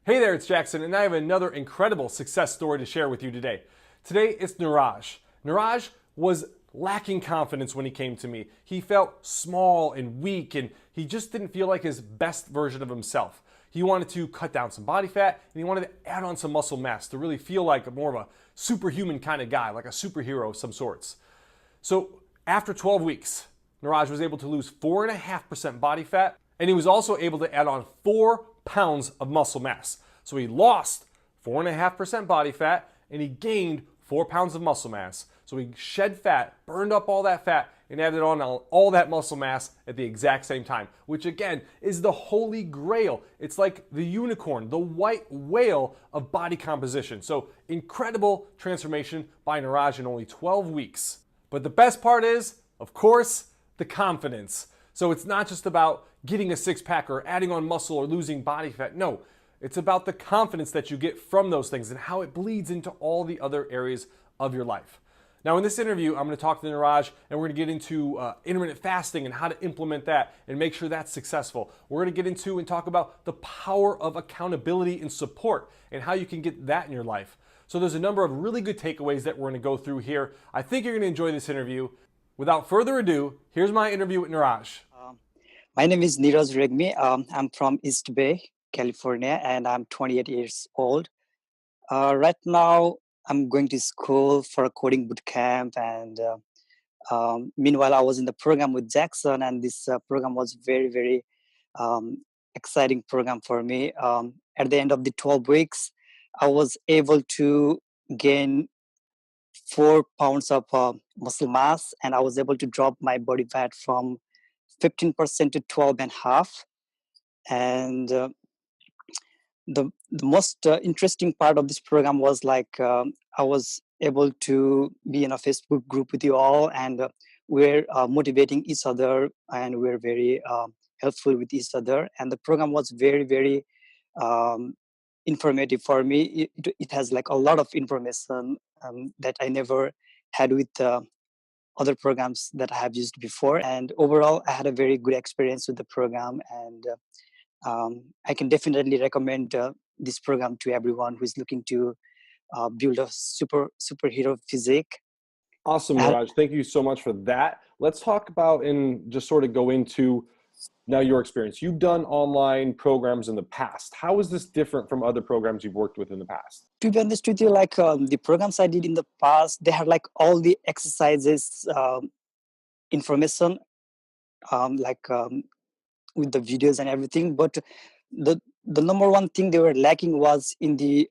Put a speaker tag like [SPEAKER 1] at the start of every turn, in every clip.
[SPEAKER 1] Hey there, it's Jackson, and I have another incredible success story to share with you today. Today it's Niraj. Niraj was lacking confidence when he came to me. He felt small and weak, and he just didn't feel like his best version of himself. He wanted to cut down some body fat, and he wanted to add on some muscle mass to really feel like more of a superhuman kind of guy, like a superhero of some sorts. So after 12 weeks, Niraj was able to lose 4.5% body fat, and he was also able to add on 4 pounds of muscle mass. So he lost 4.5% body fat, and he gained 4 pounds of muscle mass. So he shed fat, burned up all that fat, and added on all that muscle mass at the exact same time, which again is the holy grail. It's like the unicorn, the white whale of body composition. So incredible transformation by Niraj in only 12 weeks. But the best part is, of course, the confidence. So it's not just about getting a six-pack or adding on muscle or losing body fat. No, it's about the confidence that you get from those things and how it bleeds into all the other areas of your life. Now in this interview, I'm going to talk to Niraj and we're going to get into intermittent fasting and how to implement that and make sure that's successful. We're going to get into and talk about the power of accountability and support and how you can get that in your life. So there's a number of really good takeaways that we're going to go through here. I think you're going to enjoy this interview. Without further ado, here's my interview with Niraj.
[SPEAKER 2] My name is Niraj Regmi. I'm from East Bay, California, and I'm 28 years old. Right now, I'm going to school for a coding boot camp, and meanwhile, I was in the program with Jackson, and this program was very, very exciting program for me. At the end of the 12 weeks, I was able to gain 4 pounds of muscle mass, and I was able to drop my body fat from 15% to 12.5. And the most interesting part of this program was like I was able to be in a Facebook group with you all, and we're motivating each other, and we're very helpful with each other. And the program was very, very um, informative for me. It has like a lot of information that I never had with other programs that I have used before. And overall, I had a very good experience with the program, and I can definitely recommend this program to everyone who is looking to build a superhero physique.
[SPEAKER 1] Awesome,
[SPEAKER 2] I had,
[SPEAKER 1] Niraj. Thank you so much for that. Let's talk about and just sort of go into now your experience. You've done online programs in the past. How is this different from other programs you've worked with in the past?
[SPEAKER 2] to be honest with you, like the programs I did in the past, they had like all the exercises information, like with the videos and everything, but the number one thing they were lacking was in the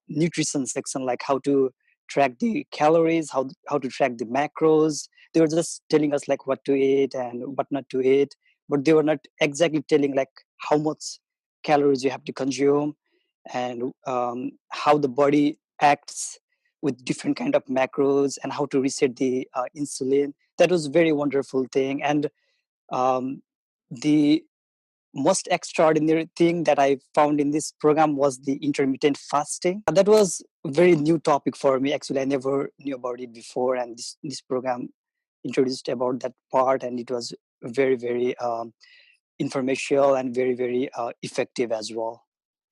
[SPEAKER 2] nutrition section, like how to track the calories, how to track the macros. They were just telling us like what to eat and what not to eat, but they were not exactly telling like how much calories you have to consume, and how the body acts with different kind of macros, and how to reset the insulin. That was very wonderful thing. And um, the most extraordinary thing that I found in this program was the intermittent fasting. That was a very new topic for me. Actually, I never knew about it before, and this program introduced about that part, and it was very, very informational and very, very effective as well.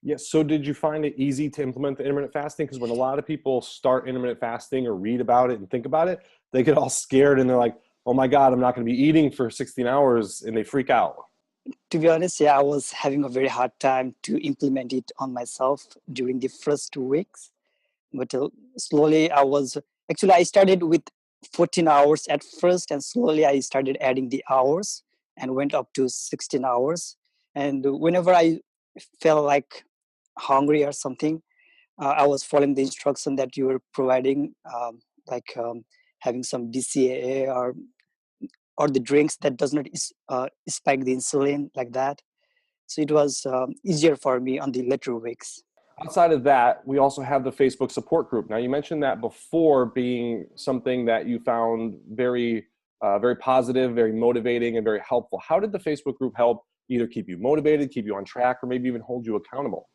[SPEAKER 1] Yes. So did you find it easy to implement the intermittent fasting? Because when a lot of people start intermittent fasting or read about it and think about it, they get all scared and they're like, oh my God, I'm not going to be eating for 16 hours, and they freak out.
[SPEAKER 2] To be honest, yeah, I was having a very hard time to implement it on myself during the first 2 weeks. But slowly I started with 14 hours at first, and slowly I started adding the hours and went up to 16 hours. And whenever I felt like hungry or something, I was following the instruction that you were providing, like having some BCAA or the drinks that does not spike the insulin like that. So it was easier for me on the later weeks.
[SPEAKER 1] Outside of that, we also have the Facebook support group. Now, you mentioned that before being something that you found very positive, very motivating, and very helpful. How did the Facebook group help either keep you motivated, keep you on track, or maybe even hold you accountable?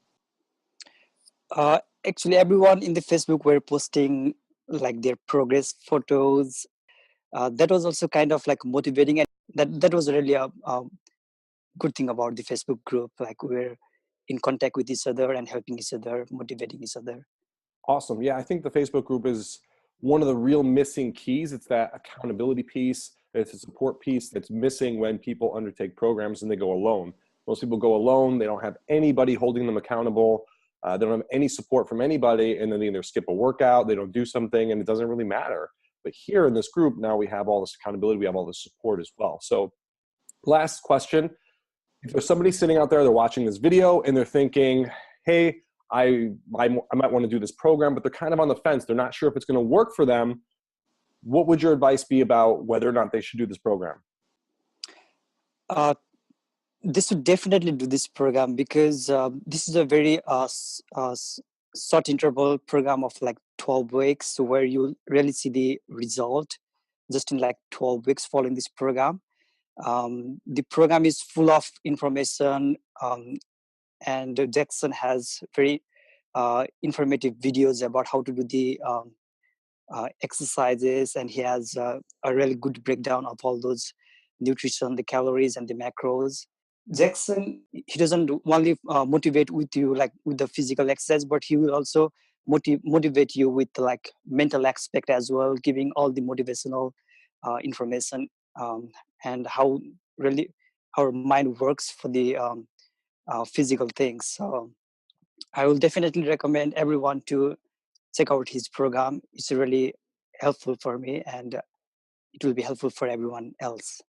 [SPEAKER 2] Actually, everyone in the Facebook were posting like their progress photos. That was also kind of like motivating, and that was really a good thing about the Facebook group. Like in contact with each other and helping each other, motivating each other.
[SPEAKER 1] Awesome. Yeah, I think the Facebook group is one of the real missing keys. It's that accountability piece. It's a support piece that's missing when people undertake programs and they go alone. Most people go alone. They don't have anybody holding them accountable. They don't have any support from anybody, and then they either skip a workout, they don't do something, and it doesn't really matter. But here in this group, now we have all this accountability, we have all this support as well. So last question. If there's somebody sitting out there, they're watching this video and they're thinking, hey, I might want to do this program, but they're kind of on the fence. They're not sure if it's going to work for them. What would your advice be about whether or not they should do this program?
[SPEAKER 2] They should definitely do this program because this is a very short interval program of like 12 weeks where you really see the result just in like 12 weeks following this program. The program is full of information, and Jackson has very informative videos about how to do the exercises, and he has a really good breakdown of all those nutrition, the calories and the macros. Jackson, he doesn't only motivate with you like with the physical exercise, but he will also motivate you with like mental aspect as well, giving all the motivational information, and how really our mind works for the physical things. So I will definitely recommend everyone to check out his program. It's really helpful for me, and it will be helpful for everyone else.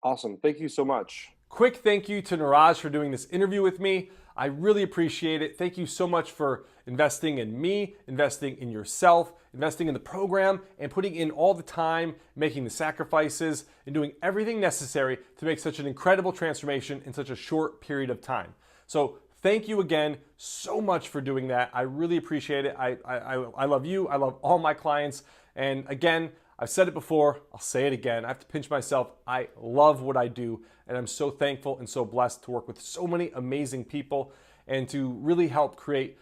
[SPEAKER 1] Awesome. Thank you so much. Quick thank you to Niraj for doing this interview with me. I really appreciate it. Thank you so much for investing in me, investing in yourself, investing in the program, and putting in all the time, making the sacrifices, and doing everything necessary to make such an incredible transformation in such a short period of time. So thank you again so much for doing that. I really appreciate it. I love you. I love all my clients. And again, I've said it before, I'll say it again. I have to pinch myself. I love what I do, and I'm so thankful and so blessed to work with so many amazing people and to really help create,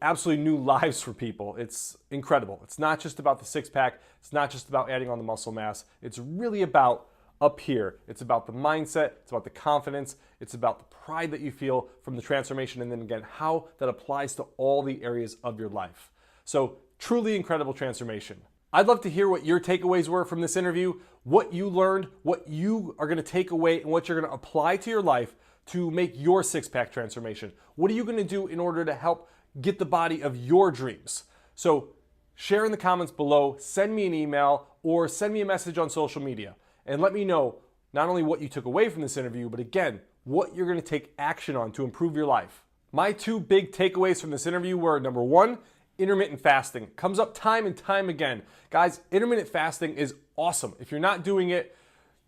[SPEAKER 1] absolutely new lives for people. It's incredible. It's not just about the six-pack. It's not just about adding on the muscle mass. It's really about up here. It's about the mindset. It's about the confidence. It's about the pride that you feel from the transformation, and then again, how that applies to all the areas of your life. So truly incredible transformation. I'd love to hear what your takeaways were from this interview, what you learned, what you are going to take away, and what you're going to apply to your life to make your six-pack transformation. What are you going to do in order to help get the body of your dreams? So share in the comments below, send me an email, or send me a message on social media, and let me know not only what you took away from this interview, but again, what you're going to take action on to improve your life. My two big takeaways from this interview were, number one, intermittent fasting. Comes up time and time again. Guys, intermittent fasting is awesome. If you're not doing it,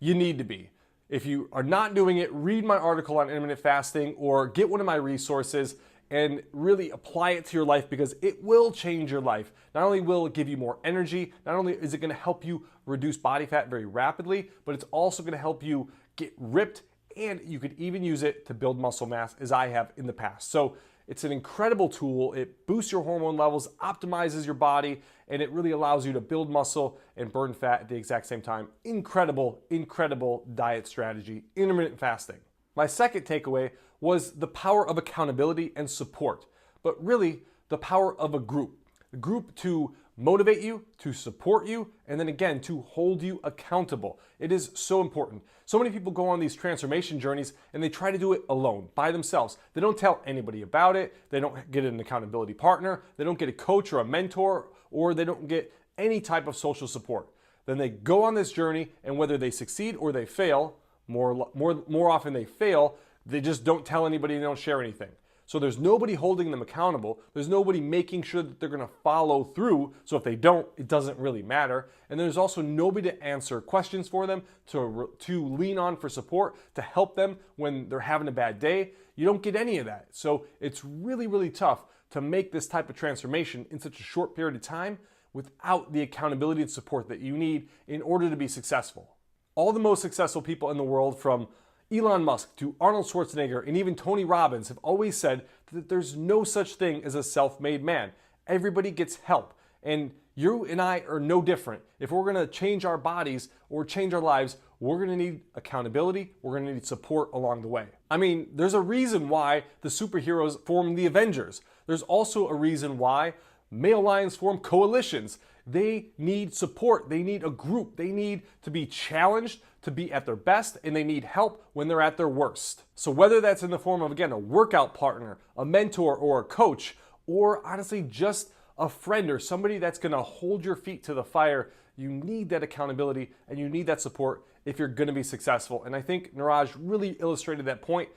[SPEAKER 1] you need to be. If you are not doing it, read my article on intermittent fasting or get one of my resources and really apply it to your life, because it will change your life. Not only will it give you more energy, not only is it going to help you reduce body fat very rapidly, but it's also going to help you get ripped, and you could even use it to build muscle mass as I have in the past. So it's an incredible tool. It boosts your hormone levels, optimizes your body, and it really allows you to build muscle and burn fat at the exact same time. Incredible, incredible diet strategy, intermittent fasting. My second takeaway was the power of accountability and support, but really the power of a group. A group to motivate you, to support you, and then again, to hold you accountable. It is so important. So many people go on these transformation journeys and they try to do it alone, by themselves. They don't tell anybody about it. They don't get an accountability partner. They don't get a coach or a mentor, or they don't get any type of social support. Then they go on this journey, and whether they succeed or they fail, more often they fail, they just don't tell anybody, they don't share anything. So there's nobody holding them accountable. There's nobody making sure that they're going to follow through. So if they don't, it doesn't really matter. And there's also nobody to answer questions for them, to lean on for support, to help them when they're having a bad day. You don't get any of that. So it's really, really tough to make this type of transformation in such a short period of time without the accountability and support that you need in order to be successful. All the most successful people in the world, from Elon Musk to Arnold Schwarzenegger and even Tony Robbins, have always said that there's no such thing as a self-made man. Everybody gets help. And you and I are no different. If we're going to change our bodies or change our lives, we're going to need accountability. We're going to need support along the way. I mean, there's a reason why the superheroes form the Avengers. There's also a reason why male lions form coalitions. They need support. They need a group. They need to be challenged to be at their best, and they need help when they're at their worst. So whether that's in the form of, again, a workout partner, a mentor, or a coach, or honestly just a friend or somebody that's gonna hold your feet to the fire, you need that accountability and you need that support if you're gonna be successful. And I think Niraj really illustrated that point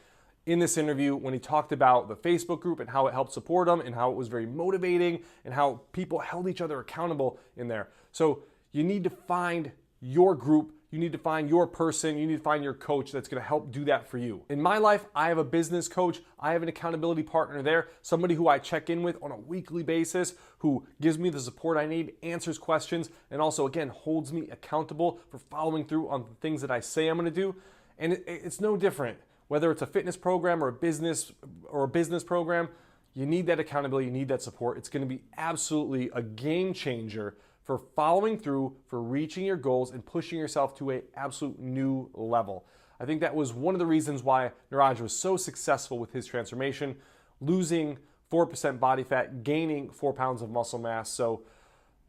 [SPEAKER 1] in this interview when he talked about the Facebook group and how it helped support them and how it was very motivating and how people held each other accountable in there. So you need to find your group, you need to find your person, you need to find your coach that's gonna help do that for you. In my life, I have a business coach, I have an accountability partner there, somebody who I check in with on a weekly basis, who gives me the support I need, answers questions, and also, again, holds me accountable for following through on the things that I say I'm gonna do. And it's no different. Whether it's a fitness program or a business program, you need that accountability, you need that support. It's gonna be absolutely a game changer for following through, for reaching your goals and pushing yourself to an absolute new level. I think that was one of the reasons why Niraj was so successful with his transformation, losing 4% body fat, gaining 4 pounds of muscle mass. So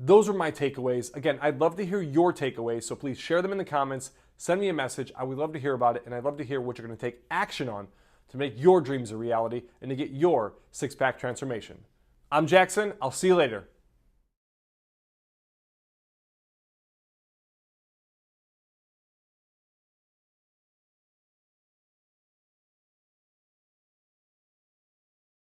[SPEAKER 1] those are my takeaways. Again, I'd love to hear your takeaways, so please share them in the comments, send me a message. I would love to hear about it, and I'd love to hear what you're gonna take action on to make your dreams a reality and to get your six-pack transformation. I'm Jackson, I'll see you later.